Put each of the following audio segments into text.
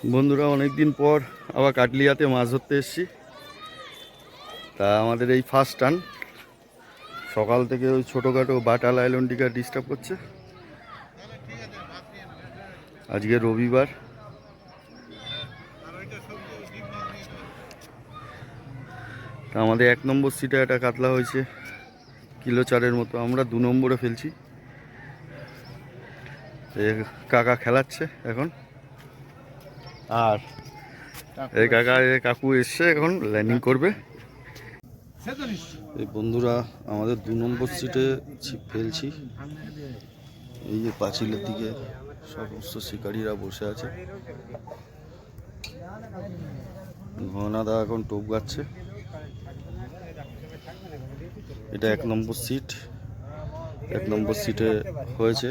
বন্ধুরা, অনেক দিন পর আবার কাটলিয়াতে মাছ ধরতে এসেছি। তা আমাদের এই ফার্স্ট টান। সকাল থেকে ওই ছোটোখাটো বাটাল আইল্যান্ডিকা ডিস্টার্ব করছে। আজকে রবিবার। তা আমাদের 1 নম্বর সিটে একটা কাতলা হয়েছে কিলো 4-এর মতো। আমরা 2 নম্বরে ফেলছি। কাকা খেলাচ্ছে এখন, আর এই কাকু এসছে এখন ল্যান্ডিং করবে। এই বন্ধুরা, আমাদের 2 নম্বর সিটে ছিপ ফেলছি। এই যে পাঁচিলের দিকে সমস্ত শিকারীরা বসে আছে। ঘনাদা এখন টোপ গাচ্ছে। এটা 1 নম্বর সিট। 1 নম্বর সিটে হয়েছে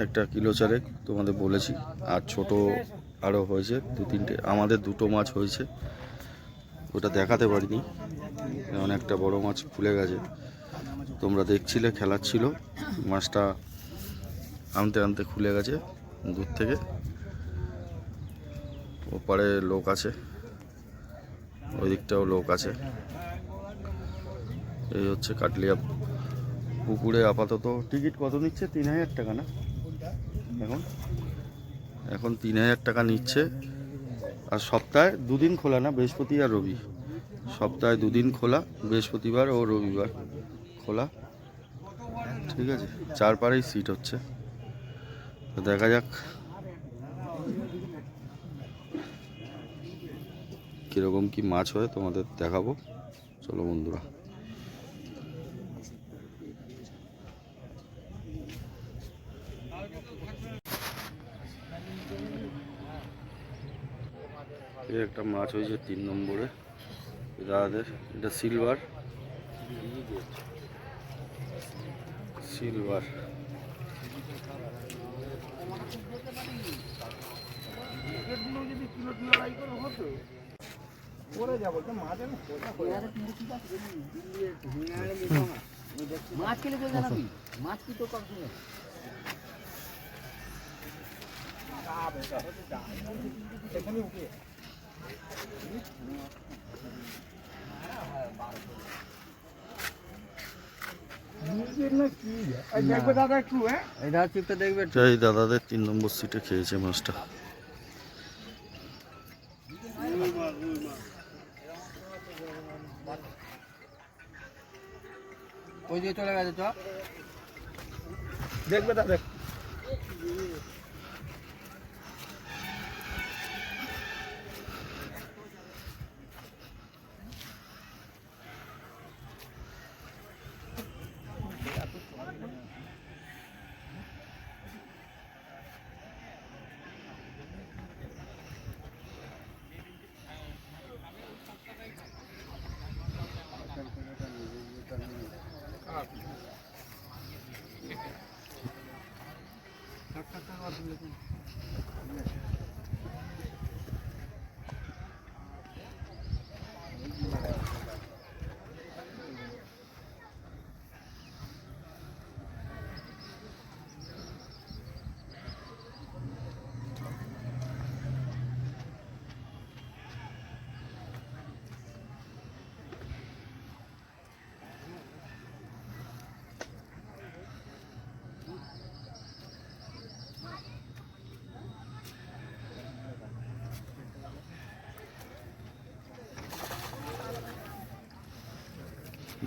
একটা কিলো 4 তোমাদের বলেছি, আর ছোট আরও হয়েছে 2-3টে। আমাদের 2টো মাছ হয়েছে, ওটা দেখাতে পারিনি কারণ একটা বড় মাছ ফুলে গেছে। তোমরা দেখছিলে, খেলাচ্ছিল, মাছটা আনতে আনতে খুলে গেছে দূর থেকে। ওপারে লোক আছে, ওই দিকটাও লোক আছে। এই হচ্ছে কাটলিয়া পুকুরে আপাতত টিকিট কত নিচ্ছে? 3000 টাকা না এখন 3000 টাকা নিচ্ছে। আর সপ্তাহে 2 দিন খোলা, না বৃহস্পতি আর রবি। সপ্তাহে 2 দিন খোলা, বৃহস্পতিবার ও রবিবার খোলা। ঠিক আছে, 4 পারেই সিট হচ্ছে। তো দেখা যাক কীরকম কি মাছ হয়, তোমাদের দেখাবো। চলো বন্ধুরা। এই একটা মাছ হয়েছে 3 নম্বরে দাদাদের। এটা সিলভার। মাছ খেলে তো জানাবি, মাছ কি তো কম দাদাদের 3 নম্বর সিটে খেয়েছে মাছটা। ওই দিয়ে চলে গেছে, চ দেখবে দাদা।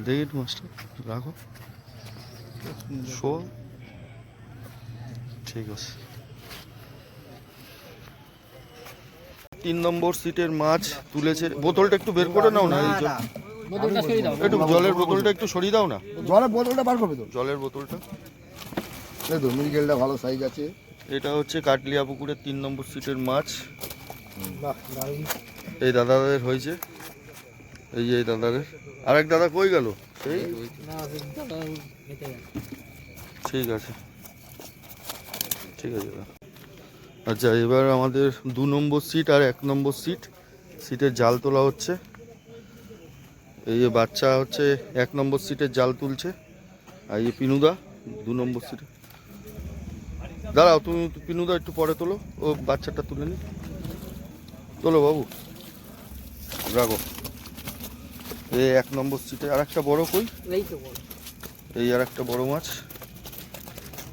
দেখি একটু মাছটা রাখো, শো। ঠিক আছে, 3 নম্বর সিটের মাছ তুলেছে। বোতলটা একটু বের করে নাও না, একটু জলের বোতলটা একটু সরিয়ে দাও না। জলের বোতলটা বার করবে তো? জলের বোতলটা দেখো, মিরগেলটা ভালো সাইজ আছে। এটা হচ্ছে কাটলিয়া পুকুরের 3 নম্বর সিটের মাছ। এই দাদাদের হয়েছে, এই যে এই দাদাদের। আরেক দাদা কই গেল? সেই ঠিক আছে, ঠিক আছে। আচ্ছা, এবার আমাদের 2 নম্বর সিট আর 1 নম্বর সিটের জাল তোলা হচ্ছে। এই যে বাচ্চা হচ্ছে 1 নম্বর সিটের জাল তুলছে, আর এই পিনুদা 2 নম্বর সিটে। দাঁড়াও তুমি পিনুদা একটু পরে তোলো, ও বাচ্চাটা তুলে নি, তোলো বাবু, রাখো। এই 1 নম্বর সিটে আর একটা বড় কই, এই তো বড়। এই আর একটা বড় মাছ,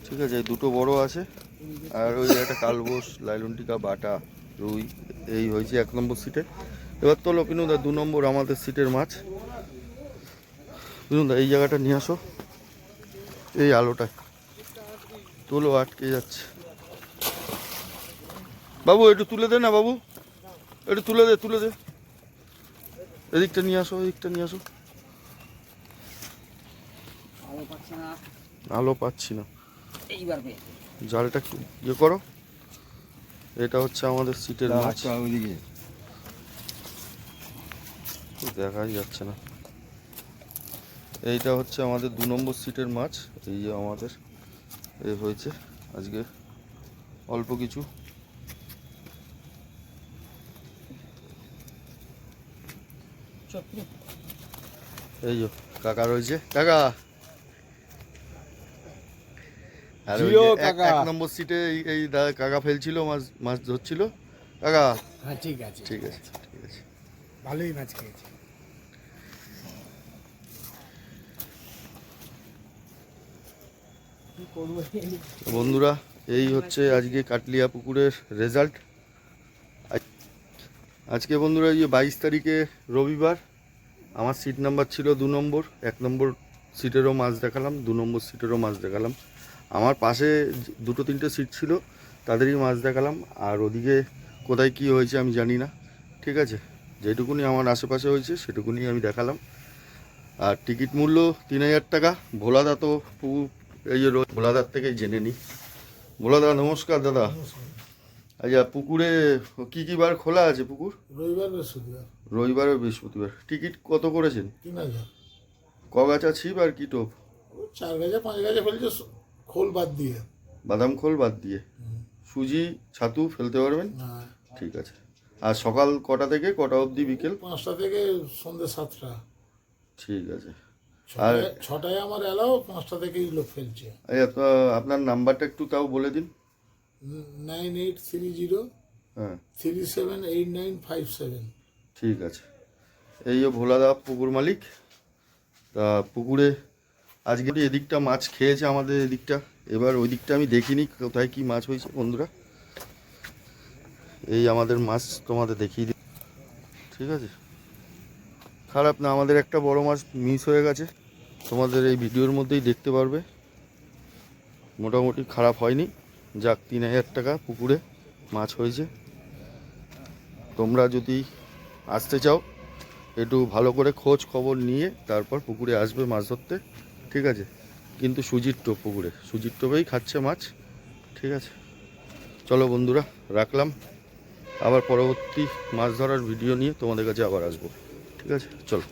ঠিক আছে, এই দুটো বড় আছে, আর ওই একটা কালবোস, লাইলনটিকা, বাটা, রুই, এই হয়েছে 1 নম্বর সিটে। এবার তোলো পিনুদা 2 নম্বর আমাদের সিটের মাছ। পিনুদা এই জায়গাটা নিয়ে আসো, এই আলোটা তোলো, আটকে যাচ্ছে। বাবু একটু তুলে দে না বাবু, একটু তুলে দে, এদিকটা নিয়ে আসো, এদিকটা নিয়ে আসো। আলো পাচ্ছে না, আলো পাচ্ছি না, এইবার পেয়েছি। জালটা একটু ইয়ে করো। এটা হচ্ছে আমাদের সিটের মাছ, ওইদিকে দেখাই যাচ্ছে না। এইটা হচ্ছে আমাদের 2 নম্বর সিটের মাছ। এই যে আমাদের এই হয়েছে আজকে অল্প কিছু। এই যে কাকা রয়েছে, কাকা, আর ওই জিও যে কাকা। 1 নম্বর সিটে এই কাকা ফেলছিল, মাছ ধরছিল কাকা। হ্যাঁ ঠিক আছে, ঠিক আছে, ঠিক আছে। ভালোই মাছ খেয়েছি। কি করবো তো বন্ধুরা, এই হচ্ছে আজকে কাটলিয়া পুকুরের রেজাল্ট। আজকে বন্ধুরা এই যে 22 তারিখে রবিবার, আমার সিট নাম্বার ছিল 2 নম্বর। 1 নম্বর সিটেরও মাছ দেখালাম, 2 নম্বর সিটেরও মাছ দেখালাম। আমার পাশে 2-3টে সিট ছিল, তাদেরই মাছ দেখালাম। আর ওদিকে কোথায় কি হয়েছে আমি জানি না, ঠিক আছে, যেটুকুনি আমার আশেপাশে হয়েছে সেটুকুনি আমি দেখালাম। আর টিকিট মূল্য 3000 টাকা। ভোলাদা তো এই যে ভোলাদার থেকেই জেনে নিই। ভোলাদা নমস্কার দাদা। আচ্ছা, পুকুরে কি কি বার খোলা আছে পুকুর? রবিবার বৃহস্পতিবার রবিবার আর বৃহস্পতিবার। টিকিট কত করেছেন? 3000, ক গাছা ছিপ আর কি টোপ? 4 গাছা 5 গাছা ফেলছে খোল বাদ দিয়ে। বাদাম খোল বাদ দিয়ে। সুজি ছাতু ফেলতে পারবেন? হ্যাঁ, ঠিক আছে। আর সকাল কটা থেকে কটা অবধি বিকেল? 5টা থেকে সন্ধ্যে 7টা। ঠিক আছে। আর 6টায় আমার এলাও, 5টা থেকেই লোক ফেলছে। আচ্ছা, তো আপনার নাম্বারটা একটু তাও বলে দিন। 9830 হ্যাঁ 378957। ঠিক আছে। এই যে ভোলাদা পুকুর মালিক। তা পুকুরে আজকে এদিকটা মাছ খেয়েছে আমাদের এদিকটা, এবার ওই দিকটা আমি দেখিনি কোথায় কি মাছ হয়েছে বন্ধুরা। এই আমাদের মাছ তোমাদের দেখিয়ে দিই, ঠিক আছে। খারাপ না, আমাদের একটা বড় মাছ মিস হয়ে গেছে, তোমাদের এই ভিডিওর মধ্যেই দেখতে পারবে। মোটামুটি খারাপ হয়নি। যাক, 3000 টাকা পুকুরে মাছ হয়েছে। তোমরা যদি আসতে চাও একটু ভালো করে খোঁজ খবর নিয়ে তারপর পুকুরে আসবে মাছ ধরতে, ঠিক আছে। কিন্তু সুজির টোপ, পুকুরে সুজির টোপেই খাচ্ছে মাছ, ঠিক আছে। চলো বন্ধুরা, রাখলাম। আবার পরবর্তী মাছ ধরার ভিডিও নিয়ে তোমাদের কাছে আবার আসবো, ঠিক আছে, চলো।